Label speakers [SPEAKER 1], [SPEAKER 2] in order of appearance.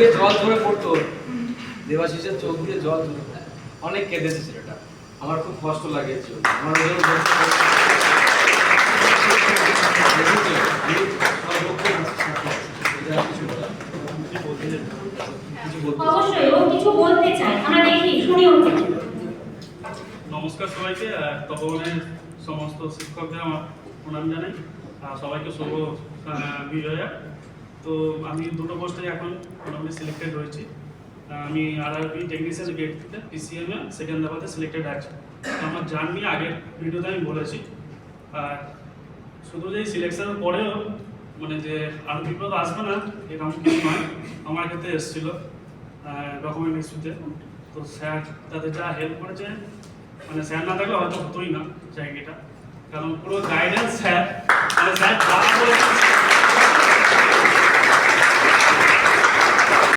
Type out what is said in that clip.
[SPEAKER 1] দিয়ে জল ঝরে পড়তো, দেবাশিসের চোখ দিয়ে জল ঝরে পড়তো। অনেক কেঁদেছে ছেলেটা, আমার খুব কষ্ট লাগিয়েছিল। আমার ওই জন্য
[SPEAKER 2] অবশ্যই ও কিছু বলতে চায়, আমরা দেখি শুনি ওর থেকে।
[SPEAKER 3] নমস্কার সবাইকে, তপবনের সমস্ত শিক্ষকদের আমার প্রণাম জানাই, সবাইকে শুভ বিজয়া। তো আমি দুটো পোস্টে এখন মোটামুটি সিলেক্টেড হয়েছি। আমি আরআরবি টেকনিশিয়ান গেট থেকে পিসিএমে সেকেন্দ্রাবাদে সিলেক্টেড আছি। আমার জার্নি আগের ভিডিওতে আমি বলেছি। আর শুধু যে সিলেকশনের পরেও মানে যে আর বিপদ আসবে না এরকম কিছু নয়, আমার ক্ষেত্রে এসেছিল ডকুমেন্ট ইস্যুতে। তো স্যার তাদের যা হেল্প করেছে, মানে স্যার না থাকলে হয়তো হতোই না জায়গাটা, কারণ পুরো গাইডেন্স স্যার, মানে স্যার যা বলেছে